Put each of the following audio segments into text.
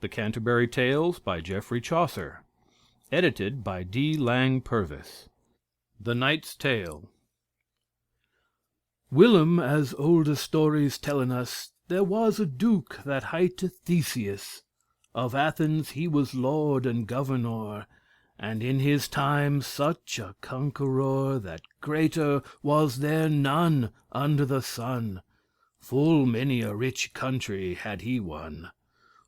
The Canterbury Tales by Geoffrey Chaucer. Edited by D. Lang Purvis. The Knight's Tale. Whilom, as olde stories tellen us, there was a duke that highte Theseus. Of Athens he was lord and governor, and in his time such a conqueror, that greater was there none under the sun. Full many a rich country had he won.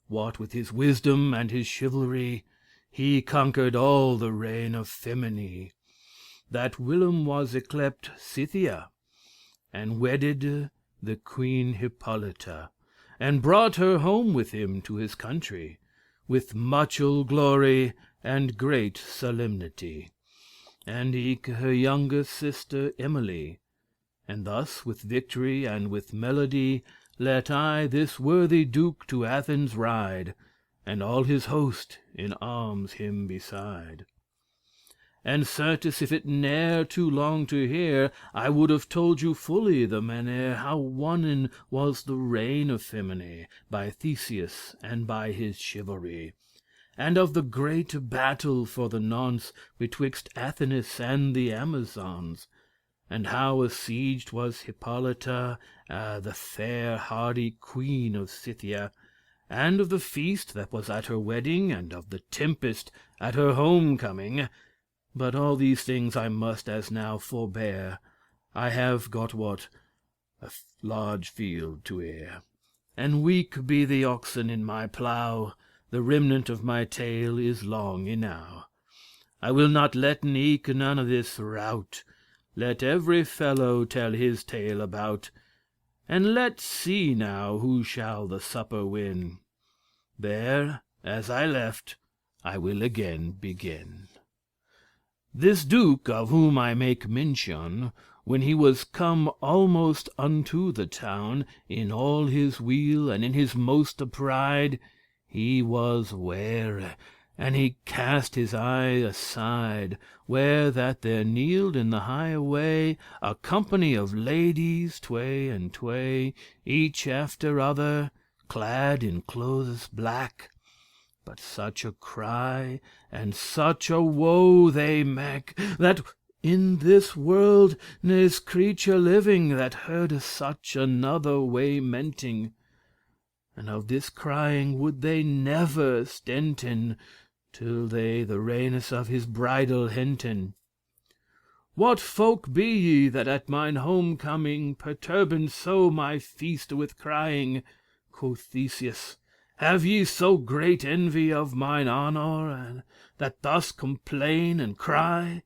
What with his wisdom and his chivalry, he conquered all the reign of Feminy. That whilom was yclept Scythia, and wedded the Queen Hippolyta, and brought her home with him to his country, with muchel glory and great solemnity, and eke her younger sister Emily. And thus with victory and with melody let I this worthy duke to Athens ride, and all his host in arms him beside. And certes, if it n'ere too long to hear, I would have told you fully the mannere how wonnen was the reign of Feminy by Theseus and by his chivalry, and of the great battle for the nonce betwixt Athens and the Amazons, and how assieged was Hippolyta, the fair hardy queen of Scythia, and of the feast that was at her wedding, and of the tempest at her homecoming. But all these things I must as now forbear. I have got what? A large field to ear, and weak be the oxen in my plough. The remnant of my tale is long enow. I will not letten eke none of this rout. Let every fellow tell his tale about, and let's see now who shall the supper win. There, as I left, I will again begin. This duke, of whom I make mention, when he was come almost unto the town, in all his weal and in his moste pride, he was ware, and he cast his eye aside, where that there kneeled in the highe way a company of ladies tway and tway, each after other, clad in clothes black. But such a cry and such a woe they make, that in this world n'is creature living that hearde such another waymenting. And of this crying would they never stenten, till they the rainis of his bridal henten. What folk be ye that at mine homecoming perturben so my feast with crying? Quoth Theseus. Have ye so great envy of mine honor, and that thus complain and cry?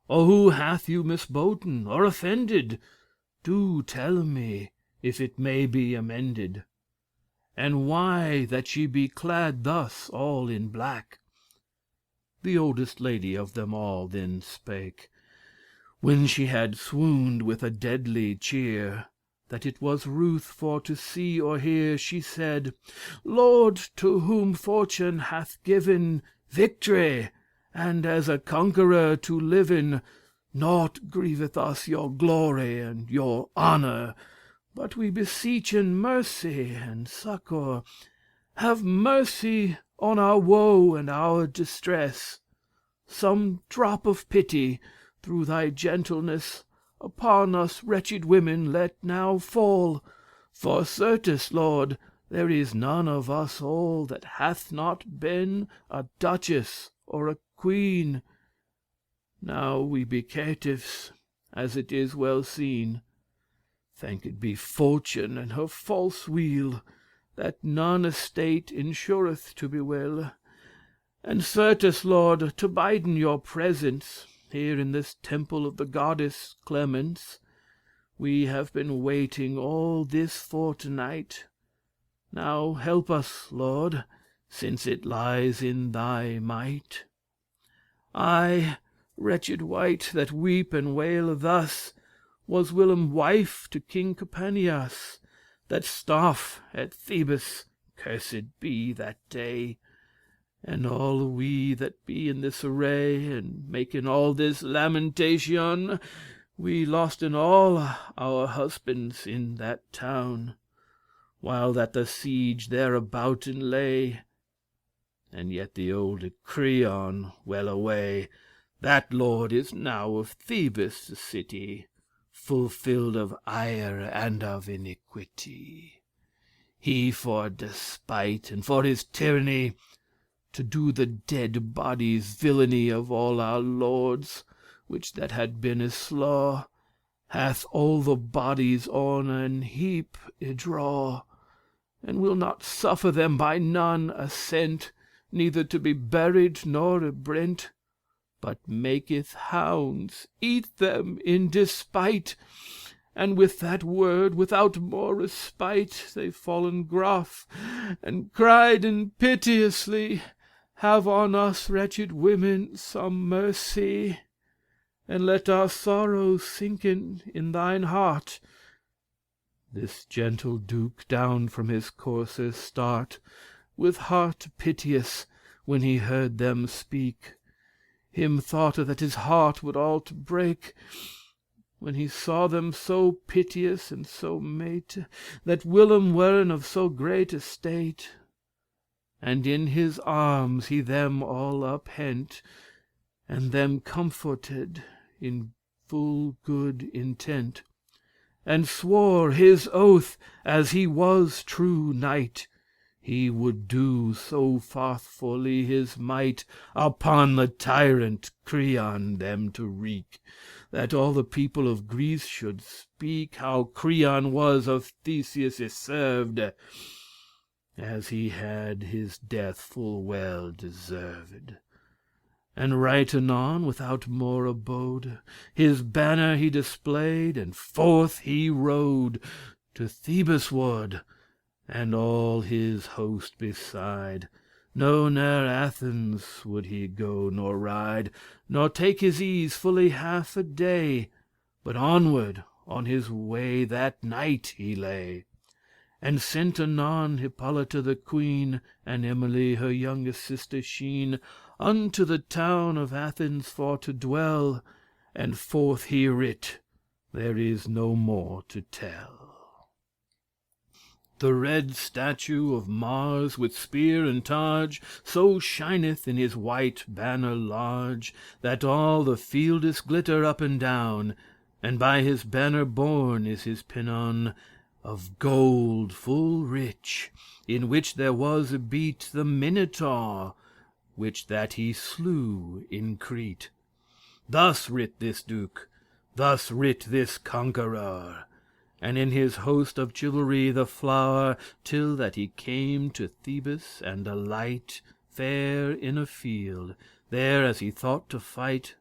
Or who hath you misboten or offended? Do telle me, if it may be amended. And why that ye be clad thus all in black? The oldest lady of them all then spake, when she had swooned with a deadly cheer, that it was ruth for to see or hear. She said, Lord, to whom fortune hath given victory, and as a conqueror to liven, naught grieveth us your glory and your honor, but we beseechen mercy and succor. Have mercy on our woe and our distress. Some drop of pity, through thy gentleness, upon us wretched women let now fall. For certes, Lord, there is none of us all that hath not been a duchess or a queen. Now we be caitiffs, as it is well seen. Thanked be fortune and her false wheel, that none estate insureth to be well. And certes, Lord, to biden your presence here in this temple of the goddess Clemence, we have been waiting all this fortnight. Now help us, Lord, since it lies in thy might. I, wretched wight, that weep and wail thus, was whilom wife to King Capaneus, that stoffe at Thebes, cursed be that day. And all we that be in this array, and making all this lamentation, we losten all our husbands in that town, while that the siege thereabouten lay, And yet the old Creon, well away, that lord is now of Thebes the city, fulfilled of ire and of iniquity. He for despite and for his tyranny, to do the dead bodies villainy of all our lords, which that had been a slaw, hath all the bodies on an heap ydraw, and will not suffer them by none assent, neither to be buried nor ybrent, but maketh hounds eat them in despite, and with that word, without more respite, they fallen gruff, and cried in piteously, have on us wretched women some mercy, and let our sorrows sinken in thine heart. This gentle Duke down from his courser start, with heart piteous, when he heard them speak. Him thought that his heart would all to break, when he saw them so piteous and so mate, that whilom weren of so great estate. And in his arms he them all uphent, and them comforted in full good intent, and swore his oath, as he was true knight, he would do so faithfully his might upon the tyrant Creon them to wreak, that all the people of Greece should speak how Creon was of Theseus served, as he had his death full well deserved. And right anon, without more abode, his banner he displayed, and forth he rode to Thebes ward, and all his host beside. No ne'er Athens would he go nor ride, nor take his ease fully half a day, but onward on his way that night he lay, and sent anon Hippolyta the queen, and Emily her youngest sister sheen, unto the town of Athens for to dwell, and forth he writ, there is no more to tell. The red statue of Mars with spear and targe so shineth in his white banner large, that all the fieldes glitter up and down, and by his banner borne is his pennon of gold full rich, in which there was ybeat the Minotaur, which that he slew in Crete. Thus writ this Duke, thus writ this conqueror, and in his host of chivalry the flower, till that he came to Thebes, and alight fair in a field, there as he thought to fight.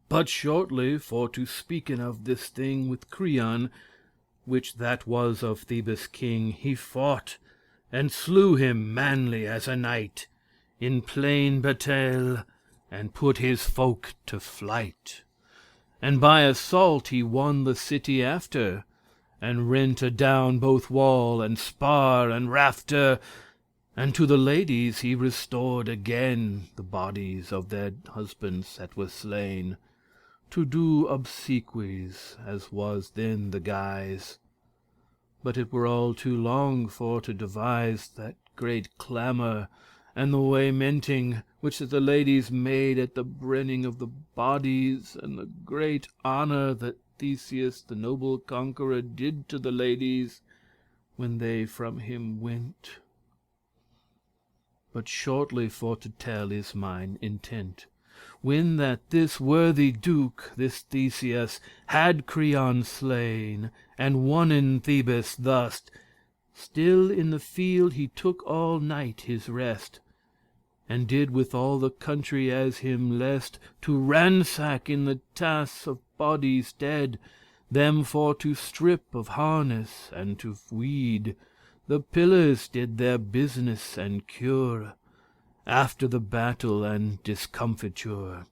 But shortly for to speaken of this thing with Creon, which that was of Thebes king, he fought, and slew him manly as a knight, in plain bataille, and put his folk to flight. And by assault he won the city after, and rent adown both wall and spar and rafter, and to the ladies he restored again the bodies of their husbands that were slain, to do obsequies, as was then the guise. But it were all too long for to devise that great clamour and the waymenting which the ladies made at the brenning of the bodies, and the great honour that Theseus the noble conqueror did to the ladies when they from him went. But shortly for to tell is mine intent. When that this worthy Duke, this Theseus, had Creon slain, and won in Thebes thus, still in the field he took all night his rest, and did with all the country as him lest, to ransack in the tass of bodies dead, them for to strip of harness and to weed. The pillars did their business and cure, after the battle and discomfiture.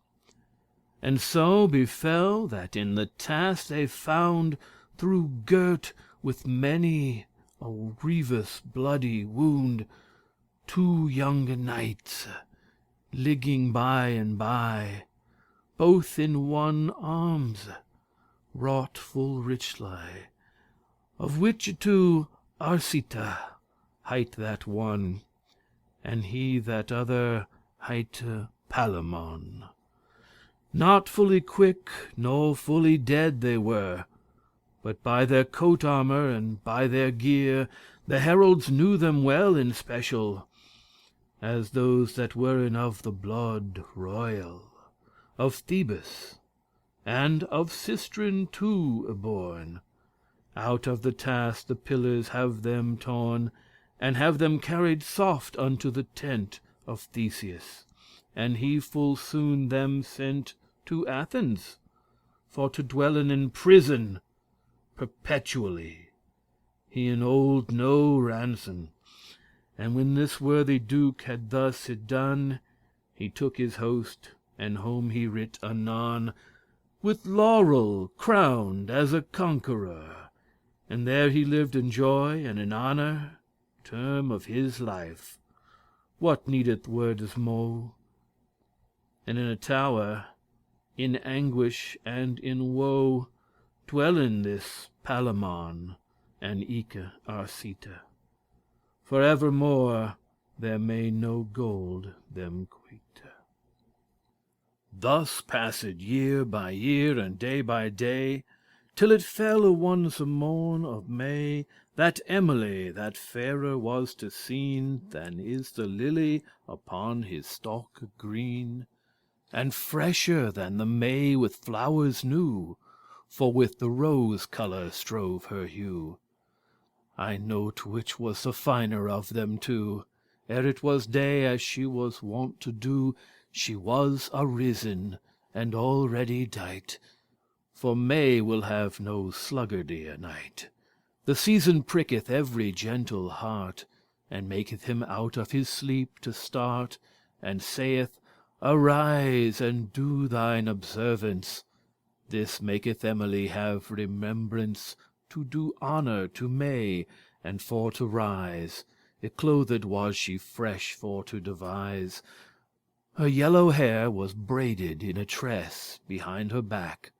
And so befell that in the task they found, through girt with many a grievous bloody wound, two younge knights, ligging by and by, both in one arms, wrought full richly, of which two Arcite hight that one, and he that other hight Palamon. Not fully quick, nor fully dead they were, but by their coat armor and by their gear the heralds knew them well in special, as those that weren of the blood royal, of Thebes, and of Sistren too y-born. Out of the task the pillars have them torn, and have them carried soft unto the tent of Theseus, and he full soon them sent to Athens, for to dwellen in prison perpetually. He en old no ransom. And when this worthy duke had thus it done, he took his host, and home he writ anon, with laurel crowned as a conqueror, and there he lived in joy and in honor term of his life. What needeth wordes mo'? And in a tower, in anguish and in woe, dwellen this Palamon and eke Arcite. For evermore there may no gold them quite. Thus passed year by year and day by day, till it fell a one's morn of May, that Emily, that fairer was to seen than is the lily upon his stalk green, and fresher than the May with flowers new, for with the rose colour strove her hue. I note which was the finer of them two. Ere it was day, as she was wont to do, she was arisen, and already dight. For May will have no sluggardy a night. The season pricketh every gentle heart, and maketh him out of his sleep to start, and saith, Arise, and do thine observance. This maketh Emily have remembrance to do honor to May, and for to rise. Y-clothed was she fresh for to devise. Her yellow hair was braided in a tress behind her back,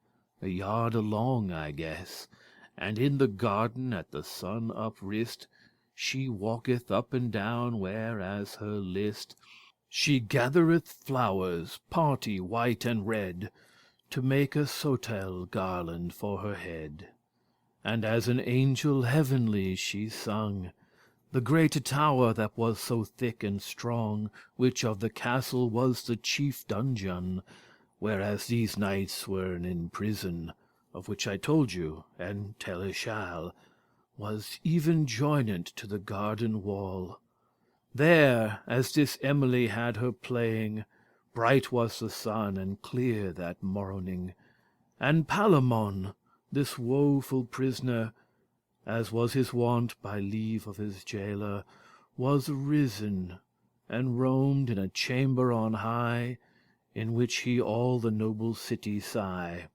a yard along, I guess, and in the garden at the sun uprist she walketh up and down whereas her list. She gathereth flowers, party white and red, to make a sotel garland for her head. And as an angel heavenly she sung, the great tower that was so thick and strong, which of the castle was the chief dungeon, whereas these knights weren in prison, of which I told you, and telle shall, was even joinant to the garden wall. There, as this Emily had her playing, bright was the sun and clear that morrowing, and Palamon, this woeful prisoner, as was his wont by leave of his jailor, was risen, and roamed in a chamber on high, in which he all the noble city sigh,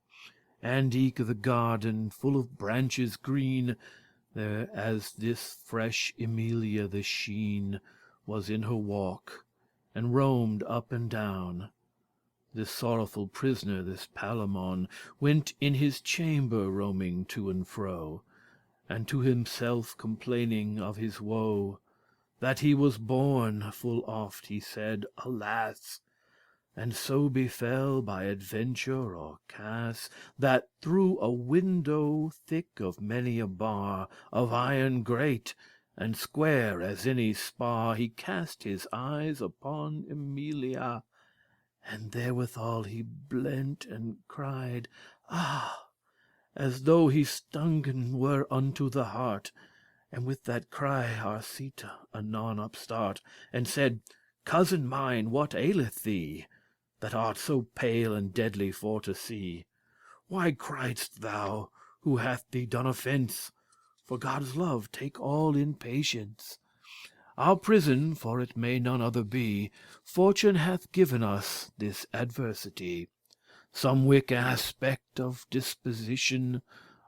and eke the garden full of branches green, there as this fresh Emilia the sheen was in her walk, and roamed up and down. This sorrowful prisoner, this Palamon, went in his chamber roaming to and fro, and to himself complaining of his woe, that he was born, full oft he said, alas, and so befell by adventure or cas, that through a window thick of many a bar, of iron great, and square as any spar, he cast his eyes upon Emilia, and therewithal he blent and cried, Ah! as though he stungen were unto the heart. And with that cry Arcite anon upstart, and said, Cousin mine, what aileth thee, that art so pale and deadly for to see? Why criedst thou? Who hath thee done offence? For God's love take all in patience. Our prison, for it may none other be, Fortune hath given us this adversity. Some wick aspect of disposition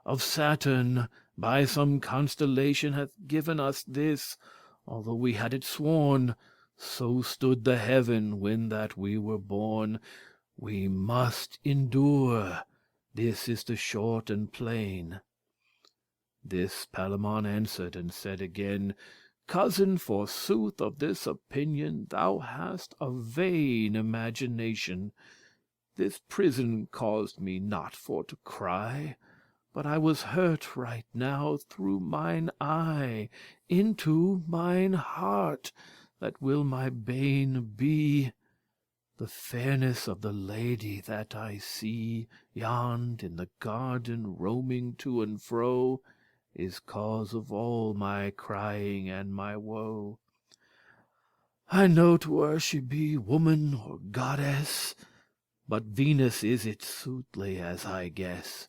of Saturn by some constellation hath given us this, although we had it sworn. So stood the heaven when that we were born. We must endure. This is the short and plain. This Palamon answered and said again, Cousin, forsooth, of this opinion thou hast a vain imagination. This prison caused me not for to cry, but I was hurt right now through mine eye into mine heart, that will my bane be. The fairness of the lady that I see yond in the garden roaming to and fro is cause of all my crying and my woe. I note where she be woman or goddess, but Venus is it soothly as I guess.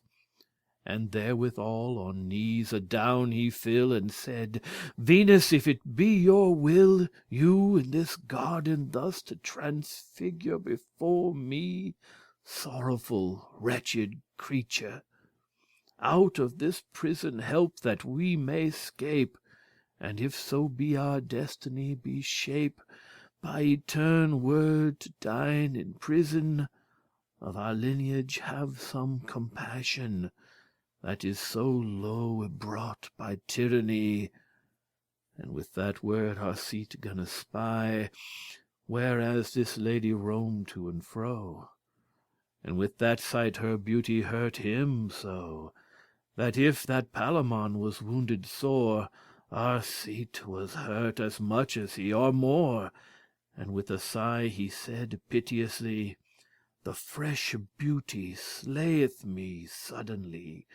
And therewithal on knees adown he fell, and said, Venus, if it be your will you in this garden thus to transfigure before me, sorrowful, wretched creature, out of this prison help that we may scape, and if so be our destiny be shape, by etern word to dine in prison, of our lineage have some compassion, that is so low brought by tyranny. And with that word Arcite gan espy, whereas this lady roamed to and fro. And with that sight her beauty hurt him so, that if that Palamon was wounded sore, Arcite was hurt as much as he, or more. And with a sigh he said piteously, The fresh beauty slayeth me suddenly,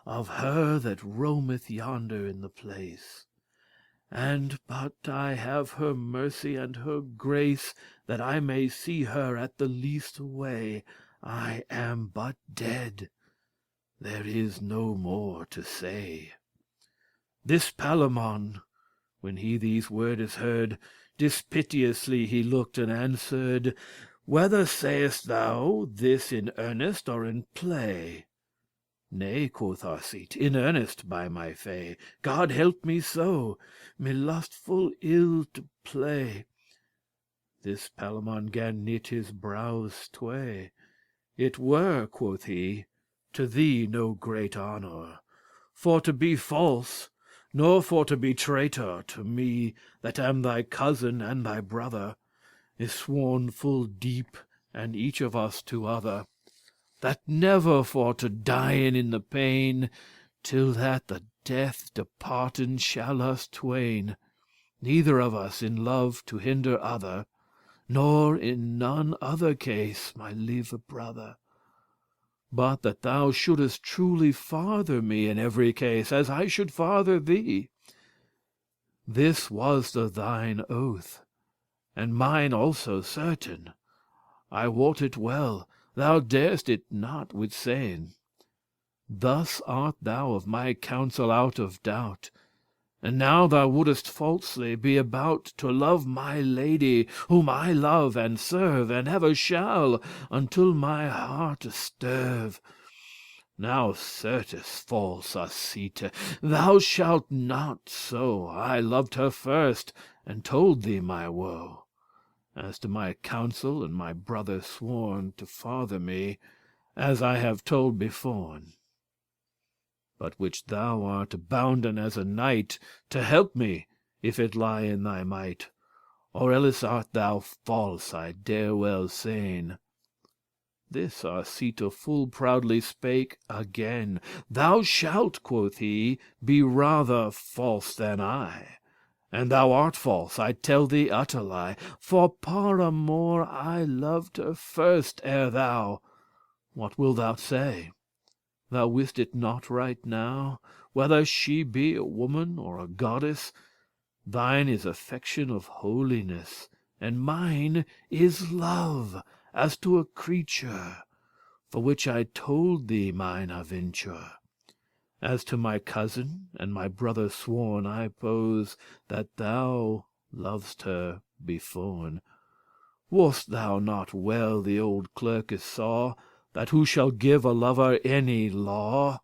of her that roameth yonder in the place. And but I have her mercy and her grace, that I may see her at the least way, I am but dead. There is no more to say. This Palamon, when he these wordes heard, dispiteously he looked and answered, Whether sayest thou this in earnest or in play? Nay, quoth Arcite, in earnest, by my fay. God help me so, me lustful ill to play. This Palamon gan knit his brows tway. It were, quoth he, to thee no great honor, for to be false, nor for to be traitor to me, that am thy cousin and thy brother, is sworn full deep, and each of us to other, that never for to dien in the pain, till that the death departen shall us twain, neither of us in love to hinder other, nor in none other case, my lieve brother, but that thou shouldest truly farther me in every case, as I should farther thee. This was the thine oath, and mine also certain. I wot it well, thou darest it not withsayn. Thus art thou of my counsel out of doubt, and now thou wouldest falsely be about to love my lady, whom I love and serve, and ever shall, until my hearte sterve. Now certes, false Arcite, thou shalt not so. I loved her first, and told thee my woe. As to my counsel and my brother sworn to farther me, as I have told beforn. But which thou art bounden as a knight to help me, if it lie in thy might, or else art thou false, I dare well sayn. This Arcite full proudly spake again. Thou shalt, quoth he, be rather false than I. And thou art false, I tell thee utterly, for paramour I loved her first ere thou. What wilt thou say? Thou wist it not right now, whether she be a woman or a goddess. Thine is affection of holiness, and mine is love, as to a creature, for which I told thee mine aventure. As to my cousin and my brother sworn, I pose that thou lov'st her beforn. Wist thou not well the old clerkes saw, that who shall give a lover any law?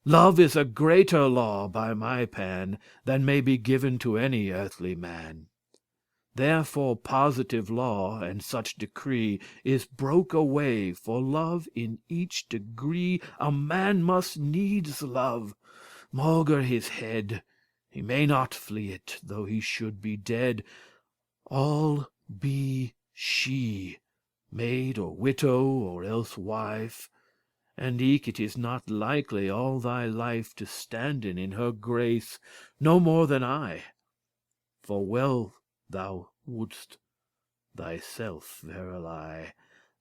Love is a greater law, by my pan, than may be given to any earthly man. Therefore positive law and such decree is broke away, for love in each degree a man must needs love, maugre his head, He may not flee it, though he should be dead. All be she, maid or widow, or else wife, and eke it is not likely all thy life to stand in her grace, no more than I. For well thou wouldst thyself verily,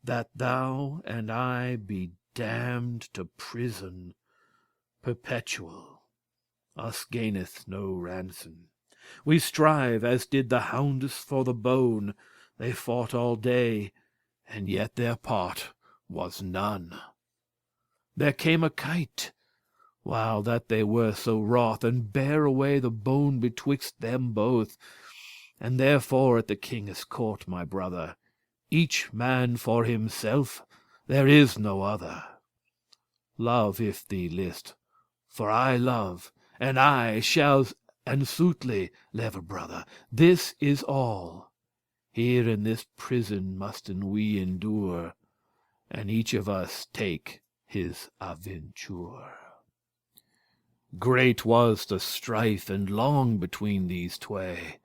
that thou and I be damned to prison perpetual. Us gaineth no ransom. We strive as did the houndes for the bone. They fought all day, and yet their part was none. There came a kite, while that they were so wroth, and bare away the bone betwixt them both. And therefore at the kinge's court, my brother, each man for himself, there is no other. Love if thee list, for I love, and I shall and soothly leve, brother. This is all. Here in this prison musten we endure, and each of us take his aventure. Great was the strife and long between these tway,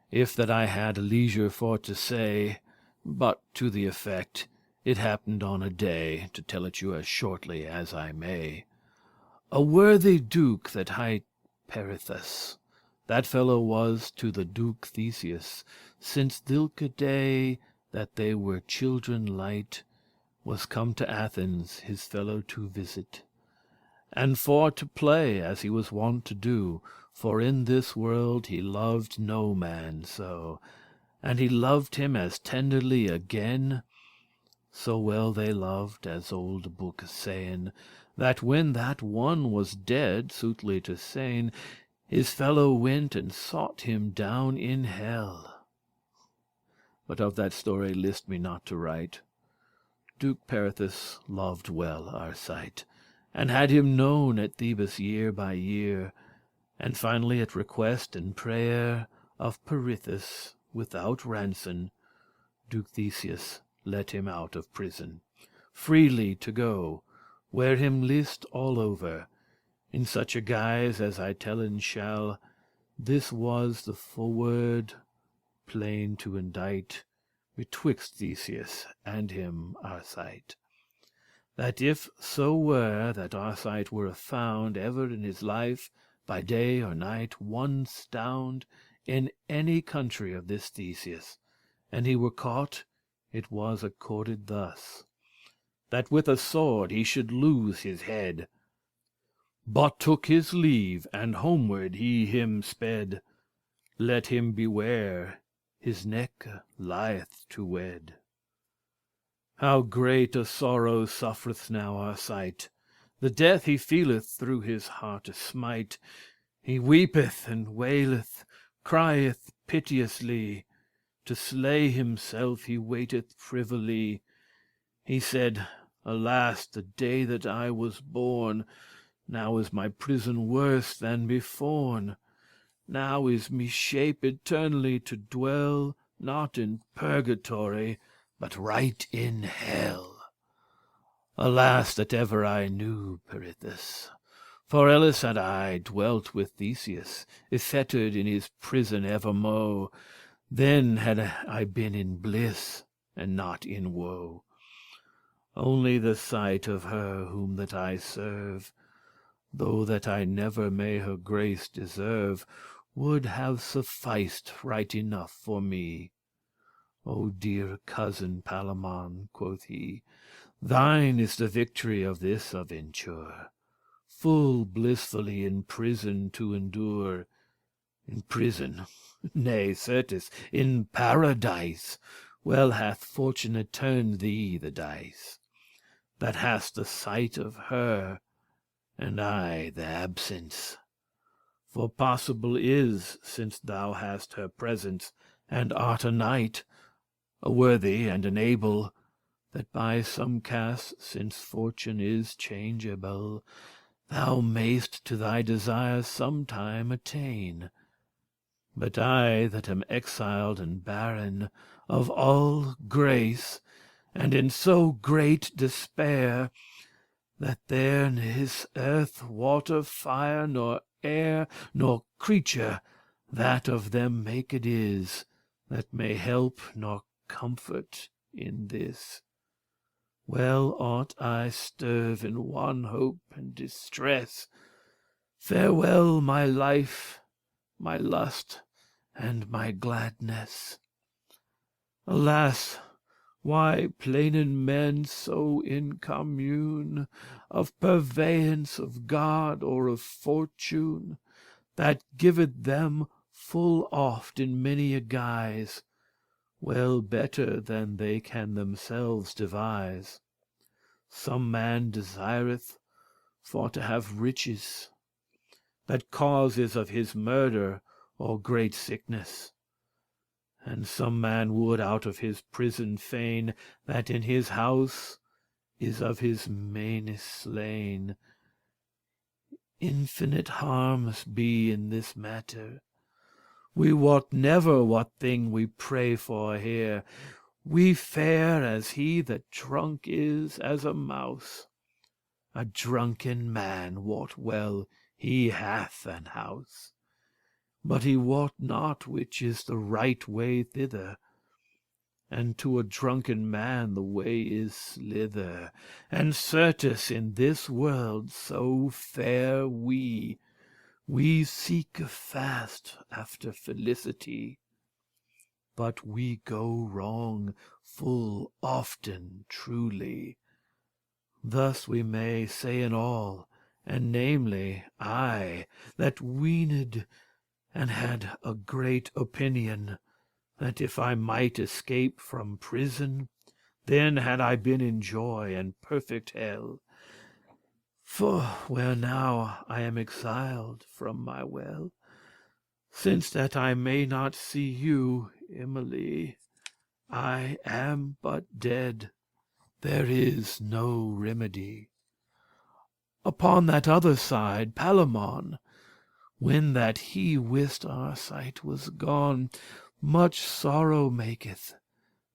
if that I had leisure for to say, but to the effect it happened on a day, to tell it you as shortly as I may. A worthy duke that hight Perithus, that fellow was to the Duke Theseus, since thilke day that they were children light, was come to Athens his fellow to visit, and for to play as he was wont to do, for in this world he loved no man so, and he loved him as tenderly again. So well they loved, as old book sayn, that when that one was dead, soothly to sayn, his fellow went and sought him down in hell. But of that story list me not to write. Duke Perithus loved well Arcite, and had him known at Thebes year by year, and finally at request and prayer of Perithus, without ransom, Duke Theseus let him out of prison, freely to go where him list all over, in such a guise as I tellen shall. This was the forward plain to indite betwixt Theseus and him Arcite, that if so were that Arcite were found ever in his life, by day or night, one stound in any country of this Theseus, and he were caught, it was accorded thus, that with a sword he should lose his head, but took his leave, and homeward he him sped. Let him beware, his neck lieth to wed. How great a sorrow suffereth now Arcite, the death he feeleth through his hearte smite. He weepeth and waileth, crieth piteously, to slay himself he waiteth privily. He said, alas, the day that I was born, now is my prison worse than beforn. Now is me shape eternally to dwell, not in purgatory, but right in hell. Alas, that ever I knew Perithus, for else had I dwelt with Theseus, y-fettered in his prison evermo'. Then had I been in bliss, and not in woe. Only the sight of her whom that I serve, though that I never may her grace deserve, would have sufficed right enough for me. O dear cousin Palamon, quoth he, thine is the victory of this aventure, full blissfully in prison to endure. In prison, nay, certes, in paradise, well hath fortune turned thee the dice, that hast the sight of her, and I the absence. For possible is, since thou hast her presence, and art a knight, a worthy and an able, that by some cast, since fortune is changeable, thou mayst to thy desire sometime attain. But I that am exiled and barren of all grace, and in so great despair, that there is earth, water, fire, nor air, nor creature that of them maked is, that may help nor comfort in this. Well ought I sterve in one hope and distress. Farewell, my life, my lust, and my gladness. Alas, why plainen men so in commune of purveyance of God or of fortune, that giveth them full oft in many a guise, well better than they can themselves devise. Some man desireth for to have riches, that causes of his murder or great sickness. And some man would out of his prison fain that in his house is of his meanest slain. Infinite harms be in this matter. We wot never what thing we pray for here. We fare as he that drunk is as a mouse. A drunken man wot well he hath an house, but he wot not which is the right way thither. And to a drunken man the way is slither. And certes in this world so fare we seek fast after felicity, but we go wrong full often truly. Thus we may say in all, and namely I, that weened and had a great opinion, that if I might escape from prison, then had I been in joy and perfect hell. For where now I am exiled from my well, since that I may not see you, Emily, I am but dead. There is no remedy. Upon that other side, Palamon, when that he wist Arcite was gone, much sorrow maketh,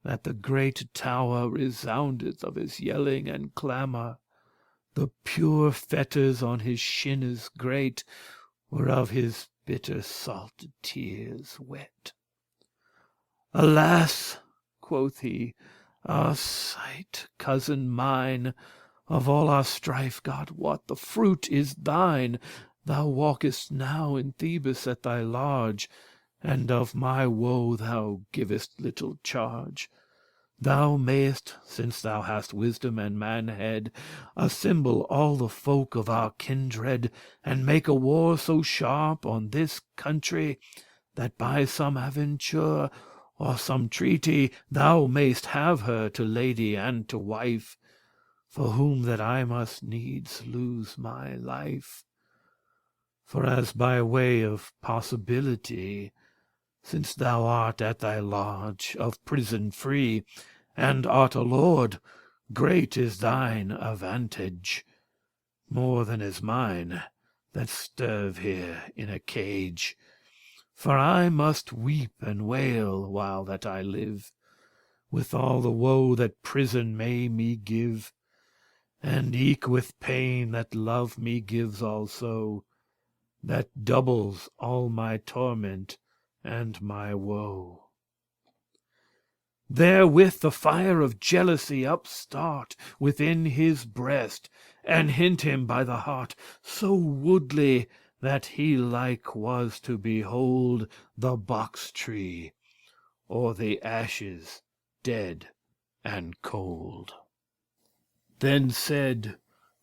that the great tower resoundeth of his yelling and clamour. The pure fetters on his shinnes great were of his bitter salt tears wet. Alas, quoth he, Arcite, cousin mine, of all our strife, God wot, the fruit is thine. Thou walkest now in Thebes at thy large, and of my woe thou givest little charge. Thou mayest, since thou hast wisdom and manhead, assemble all the folk of our kindred, and make a war so sharp on this country, that by some aventure or some treaty thou mayst have her to lady and to wife, for whom that I must needs lose my life. For as by way of possibility, since thou art at thy lodge of prison free, and art a lord, great is thine avantage, more than is mine, that sterve here in a cage. For I must weep and wail while that I live, with all the woe that prison may me give, and eke with pain that love me gives also, that doubles all my torment and my woe. Therewith the fire of jealousy upstart within his breast, and hint him by the heart so woodly, that he like was to behold the box tree, or the ashes dead and cold. Then said,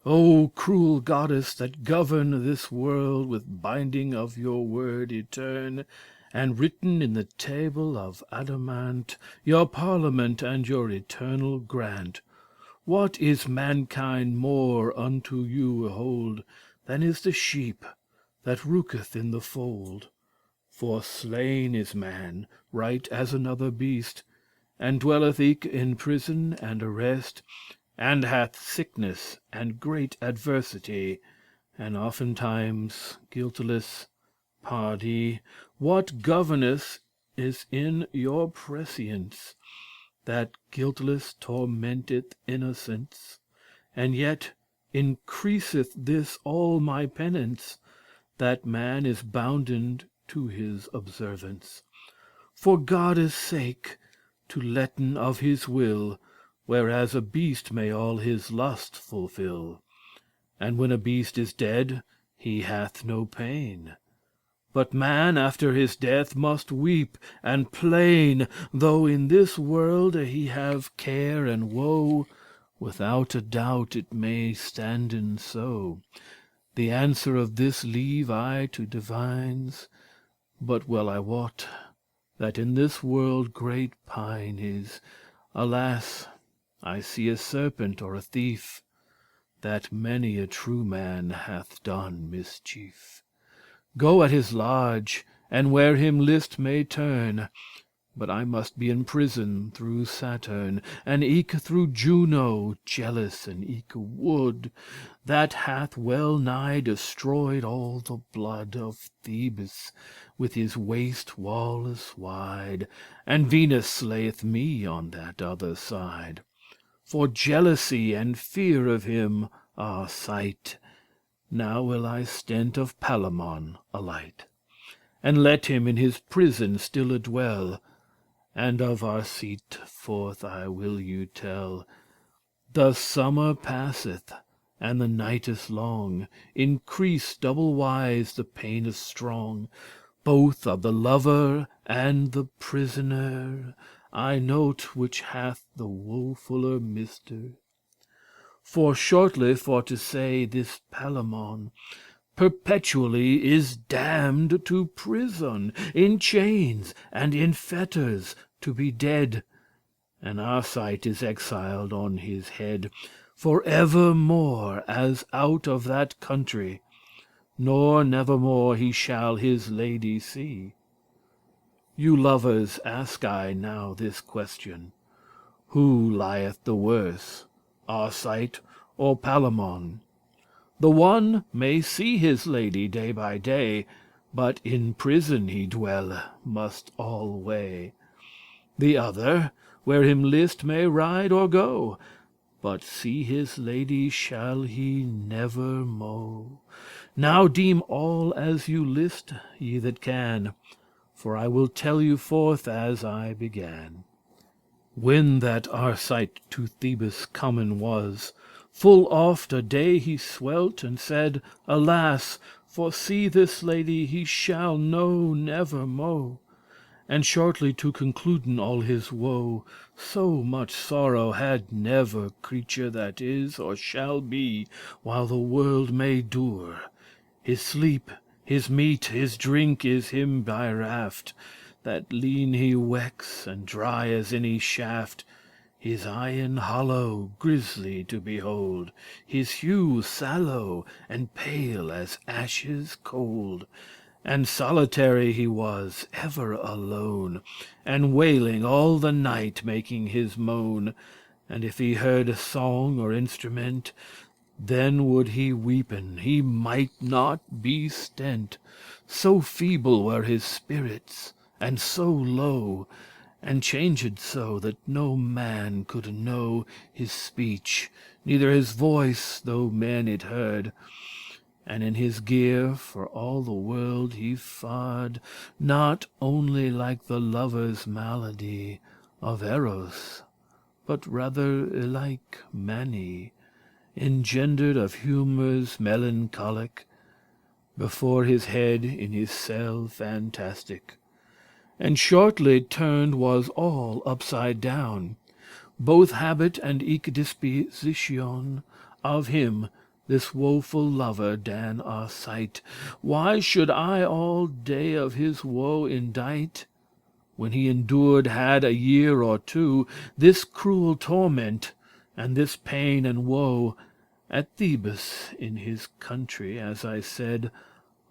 O cruel goddess, that govern this world with binding of your word etern, and written in the table of adamant your parliament and your eternal grant, what is mankind more unto you hold than is the sheep that rooketh in the fold? For slain is man, right as another beast, and dwelleth eke in prison and arrest, and hath sickness and great adversity, and oftentimes guiltless. Pardie, what governess is in your prescience, that guiltless tormenteth innocence, and yet increaseth this all my penance, that man is bounden to his observance, for Godde's sake, to letten of his will, whereas a beast may all his lust fulfill. And when a beast is dead, he hath no pain. But man after his death must weep and plain, though in this world he have care and woe. Without a doubt it may standen so. The answer of this leave I to divines, but well I wot that in this world great pine is. Alas, I see a serpent or a thief, that many a true man hath done mischief. Go at his large, and where him list may turn, but I must be in prison through Saturn, and eke through Juno, jealous, and eke wood, that hath well nigh destroyed all the blood of Thebes with his waste walls wide, and Venus slayeth me on that other side. For jealousy and fear of him, Arcite, now will I stent of Palamon alight, and let him in his prison stille dwell. And of Arcite forth I will you tell. The summer passeth, and the night is long. Increase double wise the pain is strong, both of the lover and the prisoner. I note which hath the wofuller mister. For shortly for to say, this Palamon perpetually is damned to prison, in chains and in fetters to be dead, and Arcite is exiled on his head for evermore as out of that country, nor nevermore he shall his lady see. You lovers, ask I now this question: who lieth the worse, Arcite or Palamon? The one may see his lady day by day, but in prison he dwell must alway. The other, where him list, may ride or go, but see his lady shall he never mo'. Now deem all as you list, ye that can, for I will tell you forth as I began. When that Arcite to Thebes comen was, full oft a day he swelt and said, Alas, for see this lady he shall know never mo'. And shortly to concluden all his woe, so much sorrow had never creature that is or shall be while the world may dure. His sleep, his meat, his drink is him by raft, that lean he wecks and dry as any shaft. His eyen hollow, grisly to behold, his hue sallow, and pale as ashes cold. And solitary he was, ever alone, and wailing all the night, making his moan. And if he heard a song or instrument, then would he weepen, he might not be stent. So feeble were his spirits, and so low, and changed so, that no man could know his speech, neither his voice, though men it heard. And in his gear for all the world he fared, not only like the lover's malady of Eros, but rather like Mani, engendered of humours melancholic, before his head in his cell fantastic. And shortly turned was all upside down, both habit and eke disposition of him, this woeful lover Dan Arcite. Why should I all day of his woe indite, when he endured had a year or two this cruel torment, and this pain and woe, at Thebes in his country, as I said.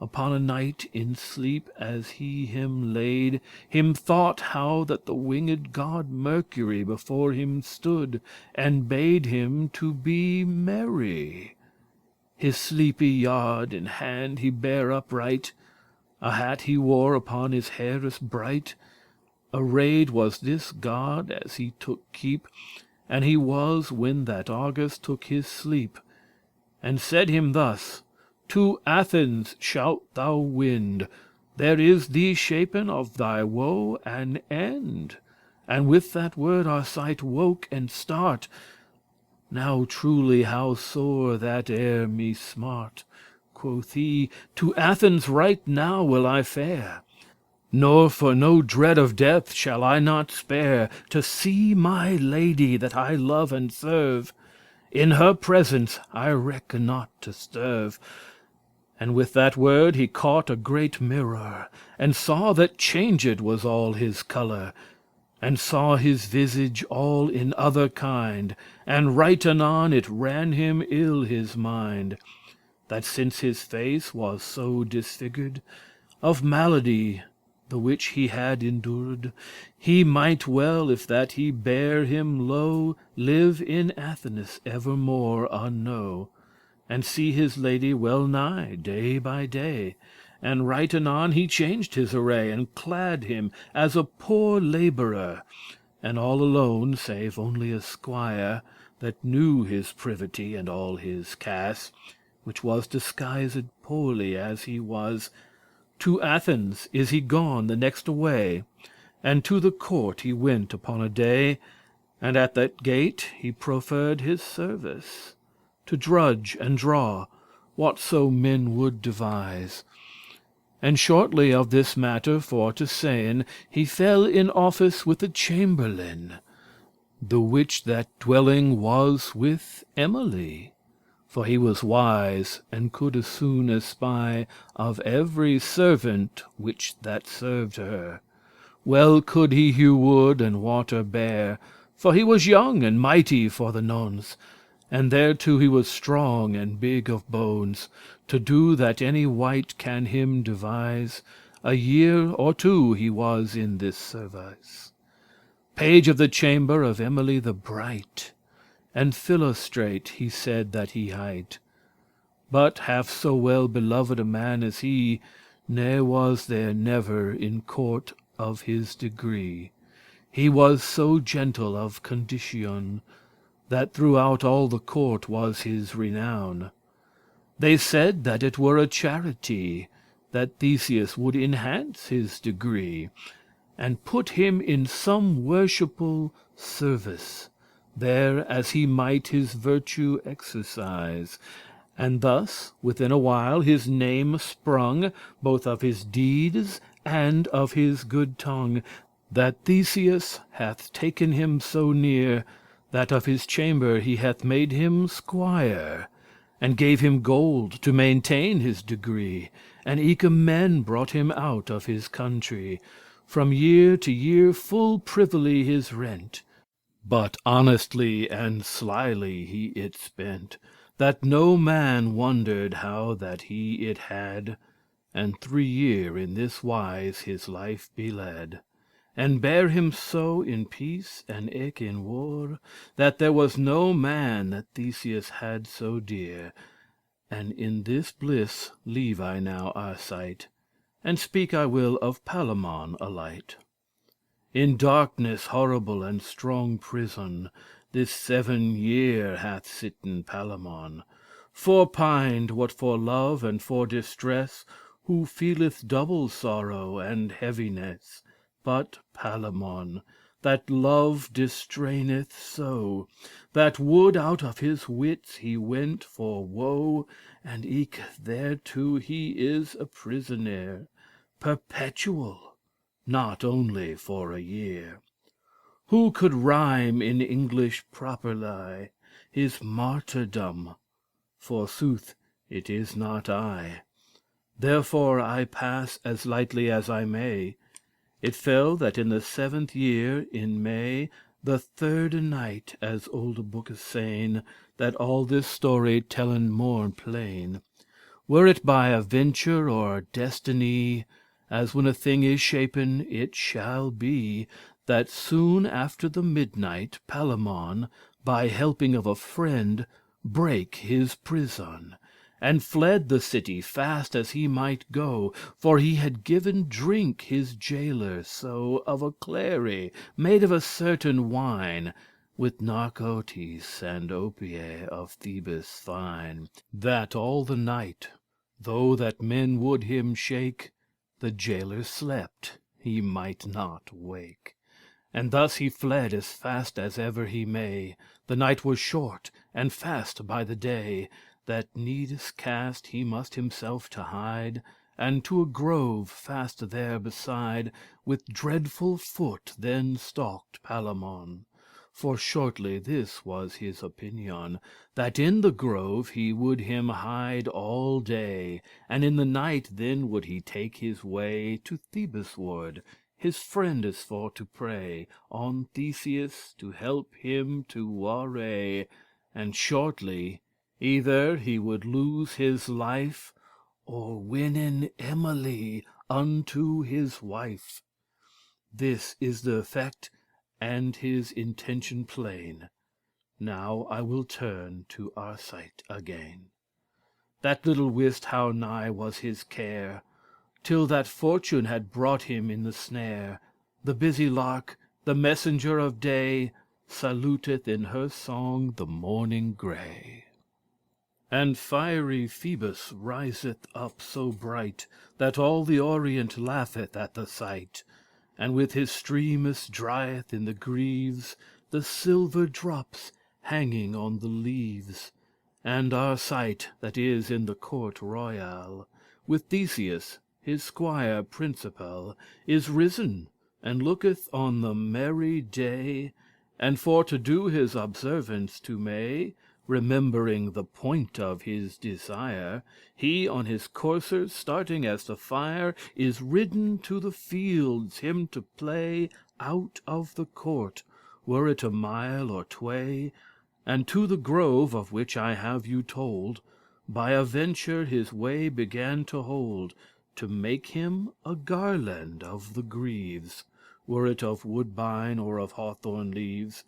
Upon a night in sleep as he him laid, him thought how that the winged god Mercury before him stood, and bade him to be merry. His sleepy yard in hand he bare upright, a hat he wore upon his hairs bright. Arrayed was this god as he took keep, and he was when that August took his sleep, and said him thus To Athens shalt thou wend. There is thee shapen of thy woe an end." And with that word Arcite woke and start. "Now truly how sore that ere me smart," quoth he, "to Athens right now will I fare, nor for no dread of death shall I not spare to see my lady that I love and serve. In her presence I recke not to sterve." And with that word he caught a great mirror, and saw that changed was all his colour, and saw his visage all in other kind, and right anon it ran him ill his mind, that since his face was so disfigured of malady the which he had endured, he might well, if that he bare him low, live in Athens evermore unknow, and see his lady well nigh day by day. And right anon he changed his array, and clad him as a poor labourer, and all alone, save only a squire, that knew his privity and all his cas, which was disguised poorly as he was. To Athens is he gone the nexte way, and to the court he went upon a day, and at that gate he proffered his service, to drudge and draw whatso men would devise. And shortly of this matter for to sayn, he fell in office with a chamberlain, the which that dwelling was with Emily. For he was wise, and coulde soon espy of every servant which that served her. Well could he hew wood and water bear, for he was young and mighty for the nonce, and thereto he was strong and big of bones, to do that any wight can him devise. A year or two he was in this service, page of the chamber of Emily the Bright, and philostrate he said that he hight. But half so well beloved a man as he, ne was there never in court of his degree. He was so gentle of condition, that throughout all the court was his renown. They said that it were a charity that Theseus would enhance his degree, and put him in some worshipful service, there as he might his virtue exercise. And thus within a while his name sprung, both of his deedes and of his good tongue, that Theseus hath taken him so near, that of his chamber he hath made him squire, and gave him gold to maintain his degree, and eke men brought him out of his country, from year to year full privily his rent, but honestly and slyly he it spent, that no man wondered how that he it had, and 3 year in this wise his life be led, and bare him so in peace and eke in war, that there was no man that Theseus had so dear. And in this bliss leave I now Arcite, and speak I will of Palamon a light. In darkness horrible and strong prison this 7 year hath sitten Palamon, forpined what for love and for distress, who feeleth double sorrow and heaviness. But Palamon, that love distraineth so, that would out of his wits he went for woe, and eke thereto he is a prisoner perpetual, not only for a year. Who could rhyme in English properly his martyrdom? Forsooth, it is not I. Therefore I pass as lightly as I may. It fell that in the 7th year in May, the 3rde night, as olde bookes sayn, that all this story tellen more plain. Were it by aventure or destiny, as when a thing is shapen, it shall be, that soon after the midnight Palamon, by helping of a friend, brake his prison, and fled the city fast as he might go, for he had given drink his jailer so of a clary made of a certain wine, with narcotis and opiae of Thebes fine, that all the night Though that men would him shake, the jailer slept, he might not wake. And thus he fled as fast as ever he may. The night was short, and fast by the day, that needes cast he must himself to hide, and to a grove fast there beside, with dreadful foot then stalked Palamon. For shortly this was his opinion, that in the grove he would him hide all day, and in the night then would he take his way to Thebes ward, his friendes for to pray on Theseus to help him to warray, and shortly either he would lose his life, or winnen Emily unto his wife. This is the effect, and his intention plain. Now I will turn to Arcite again, that little wist how nigh was his care, till that fortune had brought him in the snare. The busy lark, the messenger of day, saluteth in her song the morning gray. And fiery Phoebus riseth up so bright, that all the Orient laugheth at the sight, and with his streames drieth in the greaves the silver drops hanging on the leaves. And Arcite, that is in the court royal, with Theseus, his squire principal, is risen, and looketh on the merry day, and for to do his observance to May, remembering the point of his desire, he on his courser starting as the fire, is ridden to the fields him to play out of the court, were it a mile or tway, and to the grove of which I have you told, by a venture his way began to hold, to make him a garland of the greaves, were it of woodbine or of hawthorn leaves.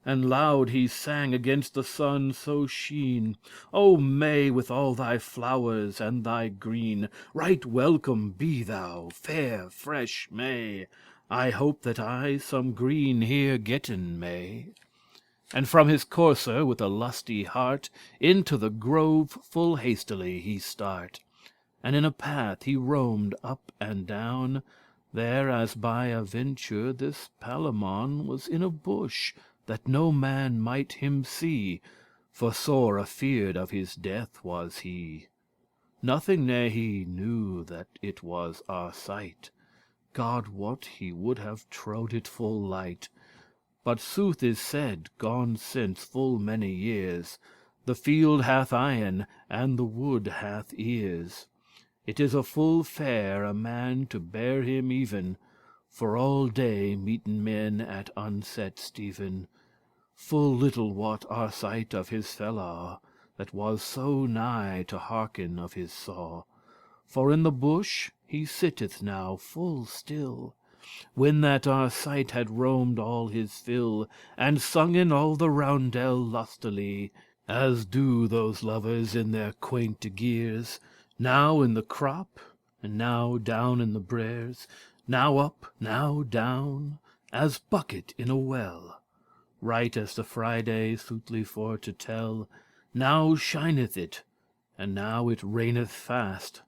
And loud he sang against the sun so sheen, "O May, with all thy flowers and thy green, right welcome be thou, fair fresh May. I hope that I some green here getten may." And from his courser with a lusty heart into the grove full hastily he start, and in a path he roamed up and down. There as by a venture this Palamon was in a bush, that no man might him see, for sore afeared of his death was he. Nothing ne he knew that it was Arcite. God wot he would have trowed it full light. But sooth is said, gone since full many years, the field hath eyen, and the wood hath ears. It is a full fair a man to bear him even, for all day meeten men at unset steven. Full little wot Arcite of his fellaw, that was so nigh to hearken of his saw. For in the bush he sitteth now full still, when that Arcite had roamed all his fill, and sungen all the roundel lustily, as do those lovers in their quainte gears, now in the crop, and now down in the breres, now up, now down, as bucket in a well. Right as the Friday soothly for to tell, now shineth it, and now it raineth fast.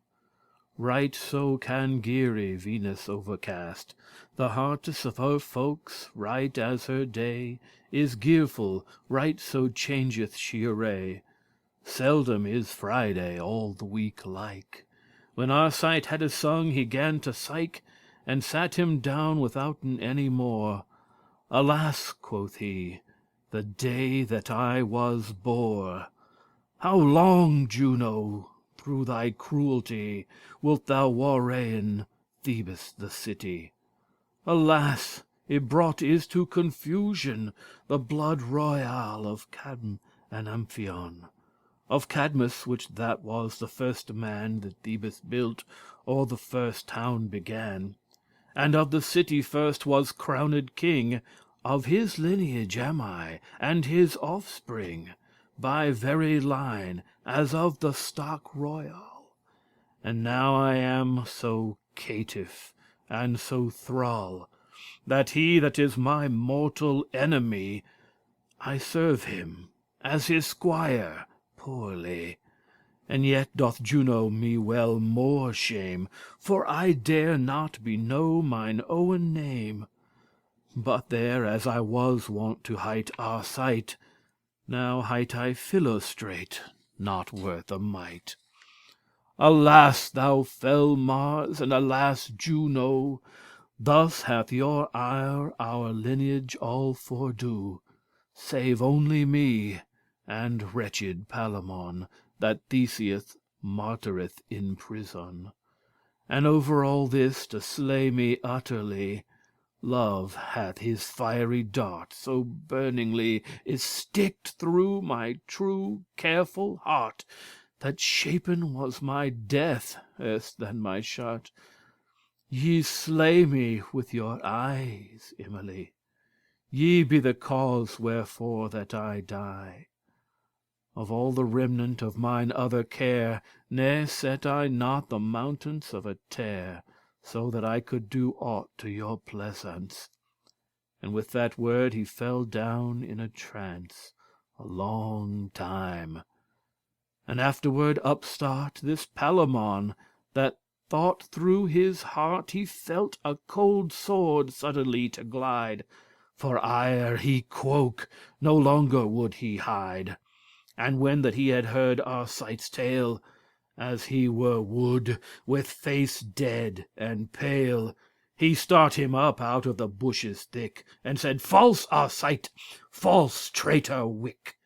Right so can geary Venus overcast the heartes of her folks, right as her day is gearful, right so changeth she array. Seldom is Friday all the week alike. When Arcite hadde sung, he gan to syke, and sat him down withouten any more. "Alas," quoth he, "the day that I was bore! How long, Juno, through thy cruelty, wilt thou warrayen Thebes the city? Alas, y brought is to confusion the blood royal of Cadm and Amphion. Of Cadmus, which that was the firste man that Thebes built, or the first town began, and of the city first was crowned king. Of his lineage am I, and his offspring, by very line, as of the stock royal. And now I am so caitiff and so thrall, that he that is my mortal enemy, I serve him as his squire poorly, And yet doth Juno me well more shame, for I dare not beknow mine owen name. But there, as I was wont to hight Arcite, now hight I Philostrate, not worth a mite. Alas, thou fell Mars, and alas, Juno, thus hath your ire our lineage all fordo, save only me, and wretched Palamon, that Theseus martyreth in prison. And over all this, to slay me utterly, Love hath his fiery dart so burningly esticked through my true careful heart, that shapen was my death erst than my shot. Ye slay me with your eyes, Emily. Ye be the cause wherefore that I die. Of all the remnant of mine other care, ne set I not the mountains of a tear, so that I could do aught to your pleasance. And with that word he fell down in a trance a long time. And afterward upstart this Palamon, that thought through his heart he felt a cold sword suddenly to glide. For ire he quoke, no longer would he hide. And when that he had heard Arcite's tale, as he were wood, with face dead and pale, he start him up out of the bushes thick, and said, "False Arcite, false traitor wick!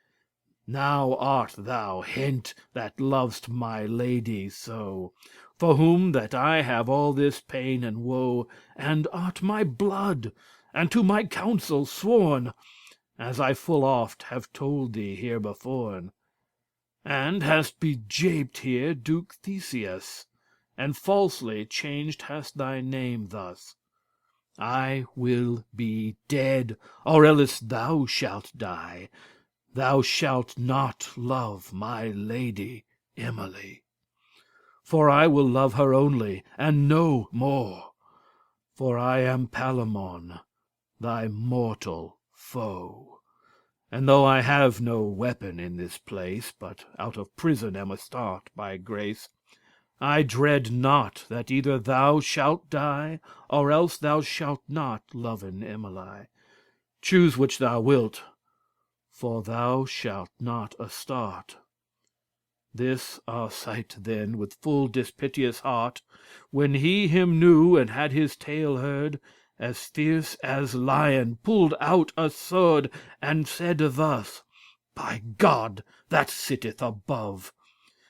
Now art thou hent that lov'st my lady so, for whom that I have all this pain and woe, and art my blood, and to my counsel sworn, as I full oft have told thee herebeforn, and hast bejaped here Duke Theseus, and falsely changed hast thy name thus. I will be dead, or else thou shalt die. Thou shalt not love my lady Emily. For I will love her only, and no more. For I am Palamon, thy mortal foe. And though I have no weapon in this place, but out of prison am astart by grace, I dread not that either thou shalt die, or else thou shalt not loven Emily. Choose which thou wilt, for thou shalt not astart. This Arcite then, with full dispiteous heart, when he him knew and had his tale heard, as fierce as lion, pulled out a sword, and said thus: "By God that sitteth above,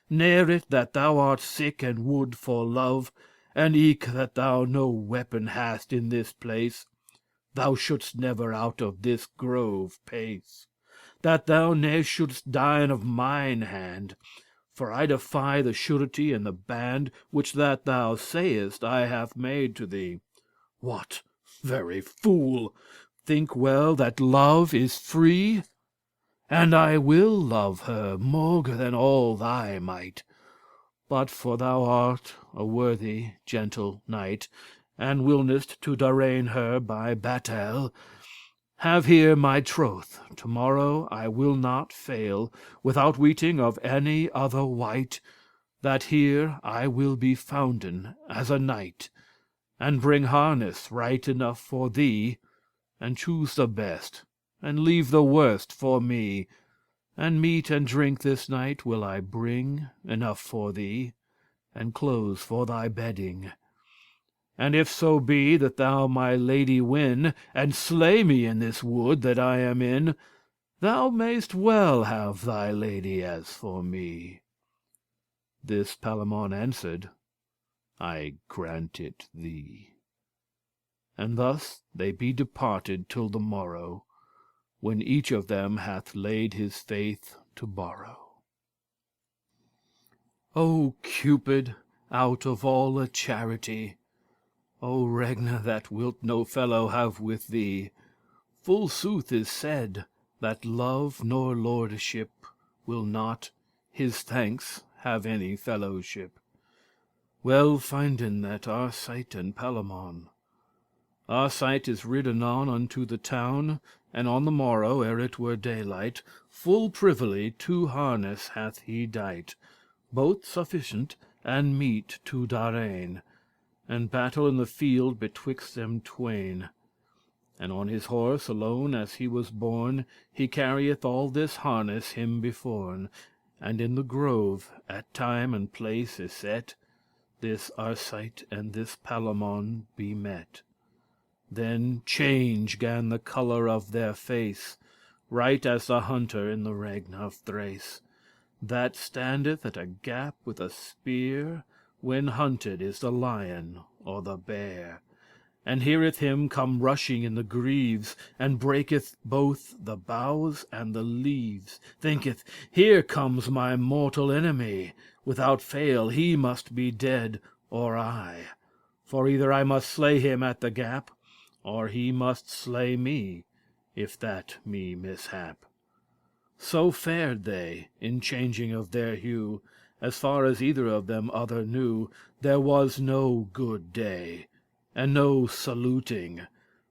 ne'er it that thou art sick and wood for love, and eke that thou no weapon hast in this place, thou shouldst never out of this grove pace, that thou ne shouldst die of mine hand. For I defy the surety and the band which that thou sayest I have made to thee. What, very fool! Think well that love is free, and I will love her more than all thy might. But for thou art a worthy gentle knight, and wilnest to darraign her by battle, have here my troth. Tomorrow I will not fail, without weeting of any other wight, that here I will be founden as a knight, and bring harness right enough for thee, and choose the best, and leave the worst for me. And meat and drink this night will I bring enough for thee, and clothes for thy bedding. And if so be that thou my lady win, and slay me in this wood that I am in, thou mayst well have thy lady as for me." This Palamon answered, "I grant it thee." And thus they be departed till the morrow, when each of them hath laid his faith to borrow. O Cupid, out of all a charity, O regne that wilt no fellow have with thee, full sooth is said, that love nor lordship will not his thanks have any fellowship. Well finden that Arcite and Palamon. Arcite is rid anon unto the town, and on the morrow, ere it were daylight, full privily 2 harness hath he dight, both sufficient and meet to darraign, and battle in the field betwixt them twain. And on his horse alone as he was born, he carrieth all this harness him beforn, and in the grove at time and place is set, this Arcite and this Palamon be met. Then change gan the colour of their face, right as the hunter in the regne of Thrace, that standeth at a gap with a spear, when hunted is the lion or the bear, and heareth him come rushing in the greaves, and breaketh both the boughs and the leaves, thinketh, here comes my mortal enemy, without fail he must be dead, or I. For either I must slay him at the gap, or he must slay me, if that me mishap. So fared they, in changing of their hue, as far as either of them other knew. There was no good day, and no saluting,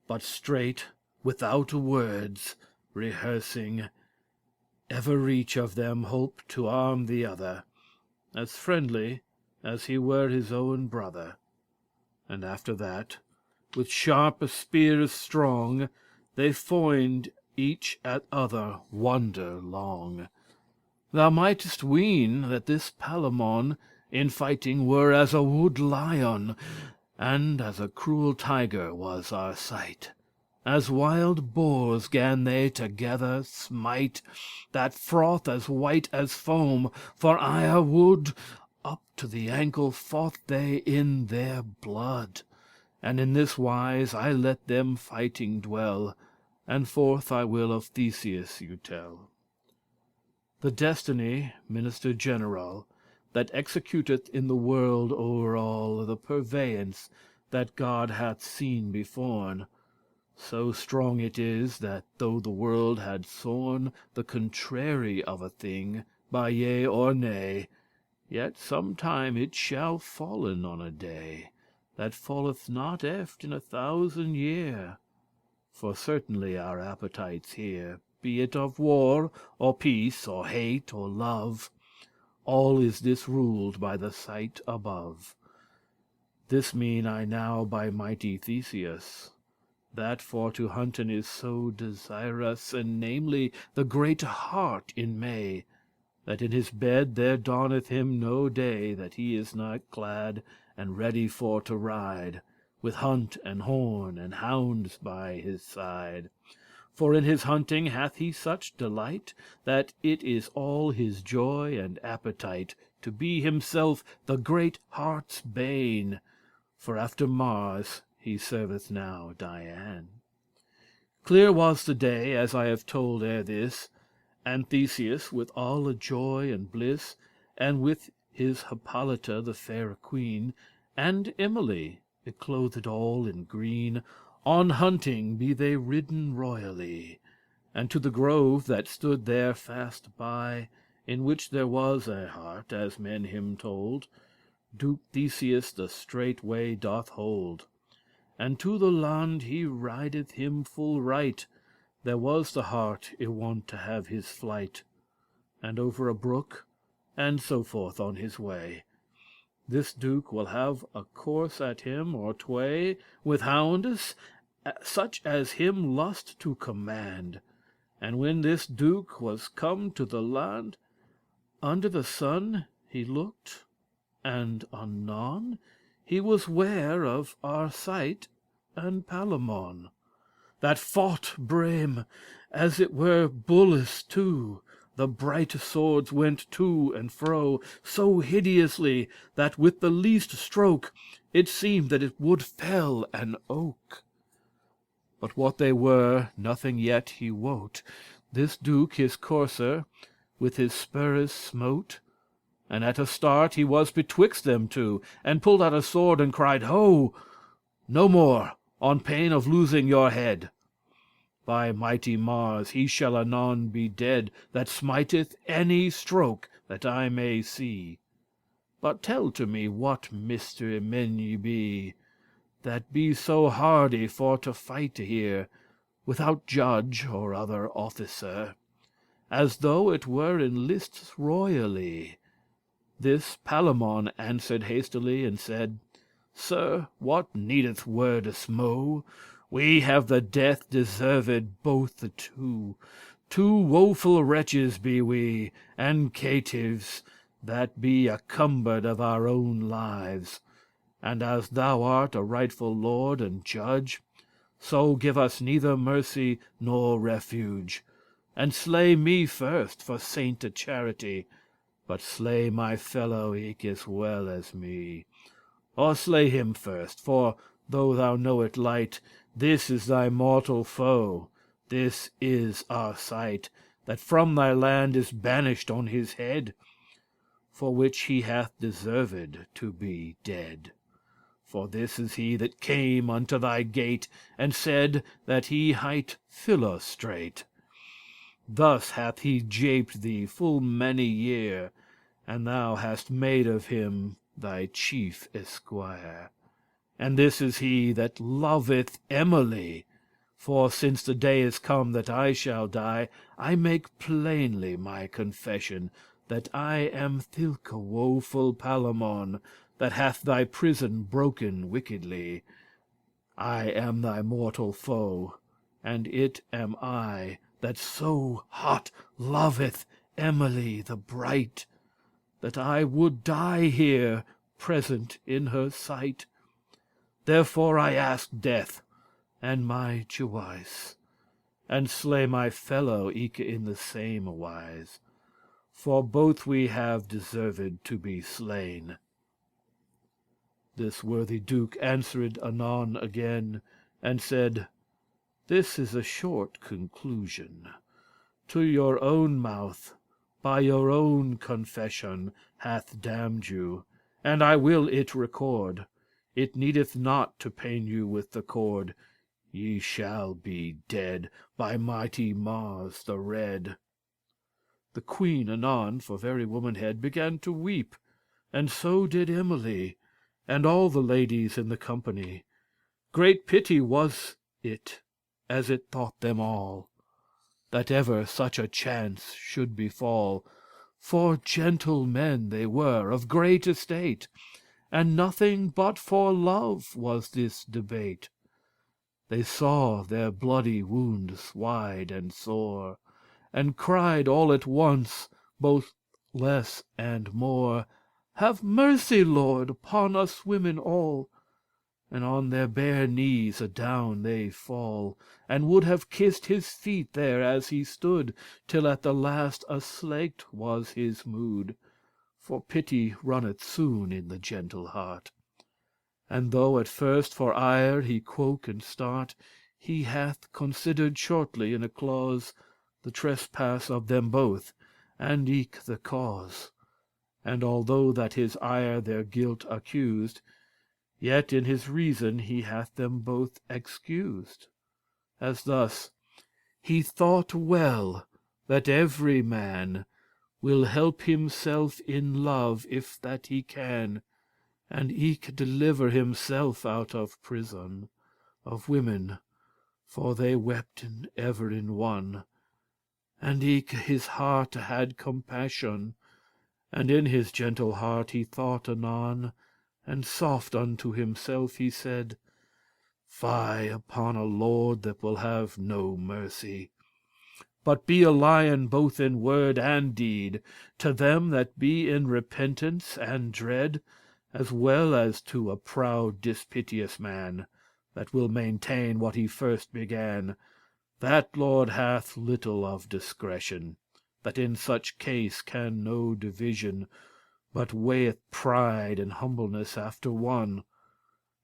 but straight, without words, rehearsing, ever each of them hoped to arm the other, as friendly as he were his own brother. And after that, with sharpe spears strong, they foined each at other wonder long. Thou mightest ween that this Palamon in fighting were as a wood lion, and as a cruel tiger was Arcite. As wild boars gan they together smite, that froth as white as foam, for ire wood, up to the ankle fought they in their blood. And in this wise I let them fighting dwell, and forth I will of Theseus you tell. The destiny, minister general, that executeth in the world o'er all the purveyance that God hath seen beforn, so strong it is, that though the world had sworn the contrary of a thing, by yea or nay, yet sometime it shall fallen on a day, that falleth not eft in 1,000 year. For certainly our appetites here, be it of war, or peace, or hate, or love, all is this ruled by the sight above. This mean I now by mighty Theseus, that for to hunten is so desirous, and namely the great hart in May, that in his bed there dawneth him no day that he is not clad and ready for to ride, with hunt and horn and hounds by his side. For in his hunting hath he such delight, that it is all his joy and appetite to be himself the great hart's bane, for after Mars he serveth now Diane. Clear was the day, as I have told ere this, and Theseus with all a joy and bliss, and with his Hippolyta the faire queen, and Emily, clothed all in green, on hunting be they ridden royally, and to the grove that stood there fast by, in which there was a hart, as men him told, Duke Theseus the straight way doth hold, and to the land he rideth him full right. There was the hart y wont to have his flight, and over a brook, and so forth on his way. This Duke will have a course at him or tway, with houndes, such as him lust to command. And when this Duke was come to the land, under the sun he looked, and anon he was ware of Arcite and Palamon, that fought breme, as it were bulles two. The bright swords went to and fro so hideously, that with the least stroke it seemed that it would fell an oak. But what they were, nothing yet he wot. This Duke his courser with his spurres smote, and at a start he was betwixt them two, and pulled out a sword and cried, "Ho! no more, on pain of losing your head. By mighty Mars, he shall anon be dead that smiteth any stroke that I may see. But tell to me what mystery men ye be, that be so hardy for to fight here, without judge or other officer, as though it were in lists royally. This Palamon answered hastily and said, "Sir, what needeth wordes mo? We have the death deserved both the two. Two woeful wretches be we, and caitives, that be accumbered of our own lives. And as thou art a rightful lord and judge, so give us neither mercy nor refuge, and slay me first for sainte charity, but slay my fellow eke as well as me. Or slay him first, for, though thou know it light, this is thy mortal foe, this is Arcite, that from thy land is banished on his head, for which he hath deserved to be dead. For this is he that came unto thy gate, and said that he hight Philostrate. Thus hath he japed thee full many year, and thou hast made of him thy chief esquire. And this is he that loveth Emily. For since the day is come that I shall die, I make plainly my confession, that I am thilke woeful Palamon, that hath thy prison broken wickedly. I am thy mortal foe, and it am I that so hot loveth Emily the bright, that I would die here present in her sight. Therefore I ask death, and my jewise, and slay my fellow eke in the same wise, for both we have deserved to be slain. This worthy duke answered anon again, and said, This is a short conclusion. To your own mouth, by your own confession, hath damned you, and I will it record. It needeth not to pain you with the cord. Ye shall be dead by mighty Mars the Red. The queen anon, for very womanhead, began to weep, and so did Emily, and all the ladies in the company. Great pity was it, as it thought them all, that ever such a chance should befall. For gentle men they were, of great estate, and nothing but for love was this debate. They saw their bloody wounds wide and sore, and cried all at once, both less and more, Have mercy, Lord, upon us women all. And on their bare knees adown they fall, and would have kissed his feet there as he stood, till at the last aslaked was his mood. For pity runneth soon in the gentle heart. And though at first for ire he quoke and start, he hath considered shortly in a clause the trespass of them both, and eke the cause. And although that his ire their guilt accused, yet in his reason he hath them both excused. As thus, he thought well that every man will help himself in love if that he can, and eke deliver himself out of prison of women, for they wepten ever in one. And eke his heart had compassion, and in his gentle heart he thought anon, and soft unto himself he said, Fie upon a lord that will have no mercy, but be a lion both in word and deed, to them that be in repentance and dread, as well as to a proud dispiteous man, that will maintain what he first began. That lord hath little of discretion, that in such case can no division, but weigheth pride and humbleness after one.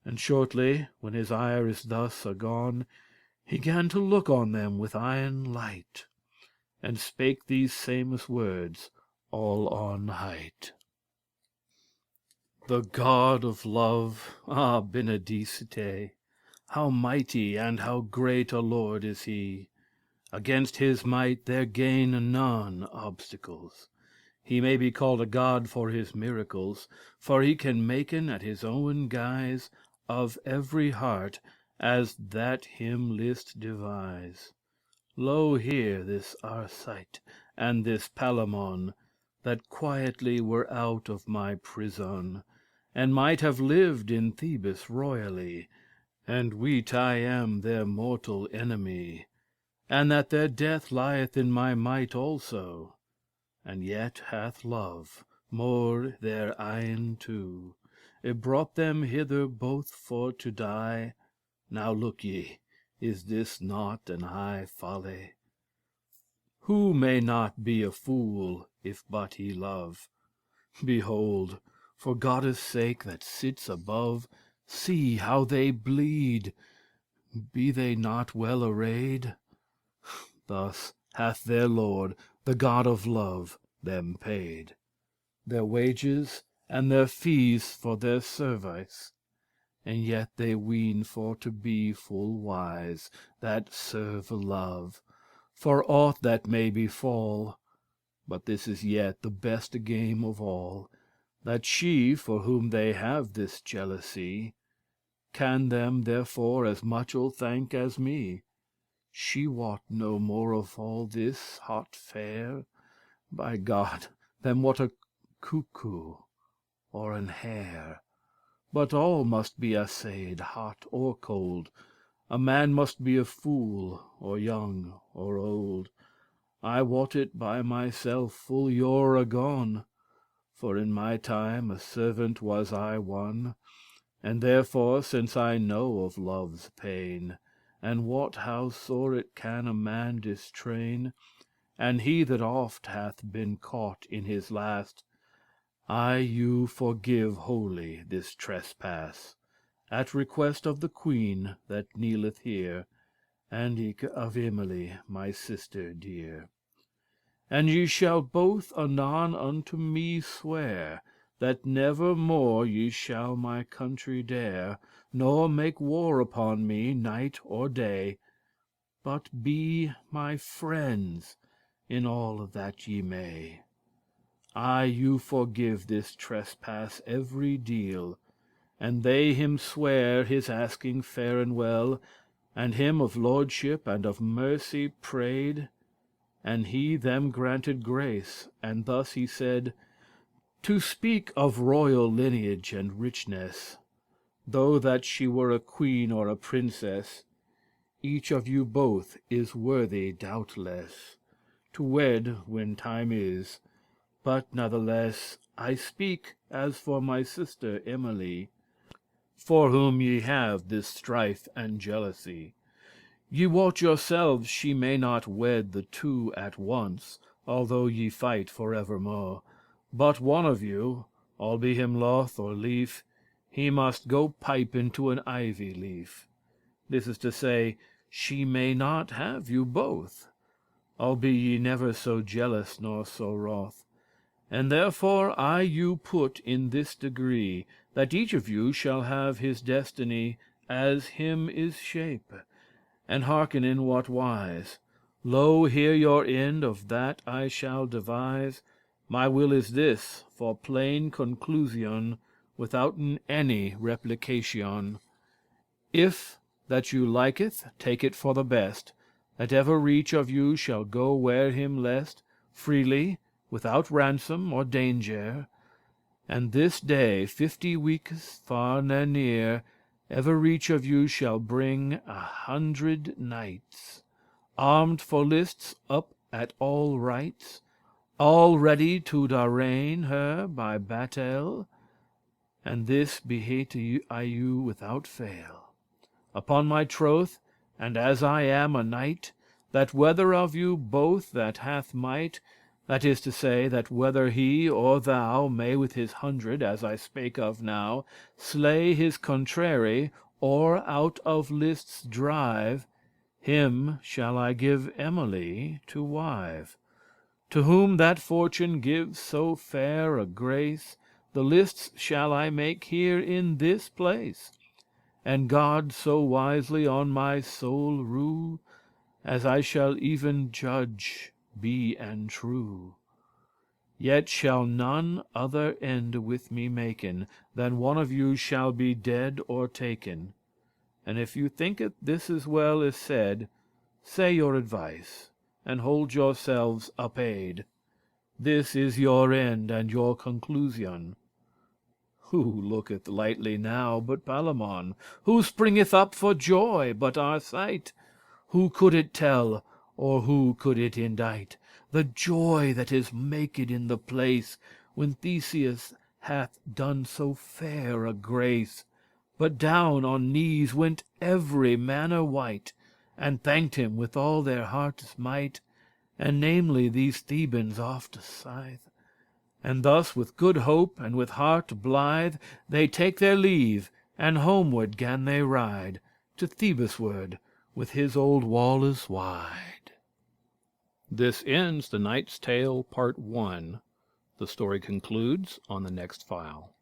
And shortly, when his ire is thus agone, he gan to look on them with eyen light, and spake these sames words all on height. The God of love, ah benedicite, how mighty and how great a Lord is he! Against his might there gain none obstacles. He may be called a god for his miracles, for he can maken at his owen guise of every heart as that him list devise. Lo here this Arcite and this Palamon, that quietly were out of my prison, and might have lived in Thebes royally, and weet I am their mortal enemy, and that their death lieth in my might also, and yet hath love more their eyen too, brought them hither both for to die. Now look ye, is this not an high folly? Who may not be a fool if but he love? Behold, for Godde's sake that sits above, see how they bleed. Be they not well arrayed? Thus hath their Lord, the God of love, them paid their wages and their fees for their service, and yet they ween for to be full wise that serve love, for aught that may befall. But this is yet the beste game of all, that she for whom they have this jealousy can them therefore as muchel thank as me. She wot no more of all this hot fare, by God, than what a cuckoo or an hare. But all must be assayed, hot or cold. A man must be a fool, or young, or old. I wot it by myself full yore agone, for in my time a servant was I one, and therefore since I know of love's pain, and wot how sore it can a man distrain, and he that oft hath been caught in his last, I you forgive wholly this trespass, at request of the queen that kneeleth here, and eke of Emily, my sister dear. And ye shall both anon unto me swear, that never more ye shall my country dare, nor make war upon me night or day, but be my friends in all that ye may. I you forgive this trespass every deal, and they him swear his asking fair and well, and him of lordship and of mercy prayed, and he them granted grace, and thus he said, to speak of royal lineage and richness, though that she were a queen or a princess, each of you both is worthy doubtless to wed when time is. But natheless I speak as for my sister Emily, for whom ye have this strife and jealousy. Ye wot yourselves she may not wed the two at once, although ye fight for evermore. But one of you, all be him loth or lief, he must go pipe into an ivy leaf. This is to say, she may not have you both, albe ye never so jealous nor so wroth. And therefore I you put in this degree, that each of you shall have his destiny as him is shape. And hearken in what wise. Lo, hear your end of that I shall devise. My will is this, for plain conclusion, withouten any replication. If that you liketh, take it for the best, that ever each of you shall go where him lest, freely, without ransom or danger. And this day 50 weekes far ne near, ever each of you shall bring 100 knights, armed for lists up at all rights, all ready to darraign her by battle. And this behete I you without fail, upon my troth, and as I am a knight, that whether of you both that hath might, that is to say, that whether he or thou may with his 100, as I spake of now, slay his contrary, or out of lists drive, him shall I give Emily to wive. To whom that fortune gives so fair a grace, the lists shall I make here in this place, and God so wisely on my soul rue, as I shall even judge be and true. Yet shall none other end with me maken, than one of you shall be dead or taken. And if you think it this as well is said, say your advice, and hold yourselves upaid. This is your end and your conclusion. Who looketh lightly now but Palamon? Who springeth up for joy but Arcite? Who could it tell, or who could it indite, the joy that is maked in the place when Theseus hath done so fair a grace? But down on knees went every manner wight, and thanked him with all their hearte's might, and namely these Thebans oft aside. And thus with good hope and with heart blithe they take their leave, and homeward gan they ride, to Thebesward with his old walles wide. This ends The Knight's Tale Part 1. The story concludes on the next file.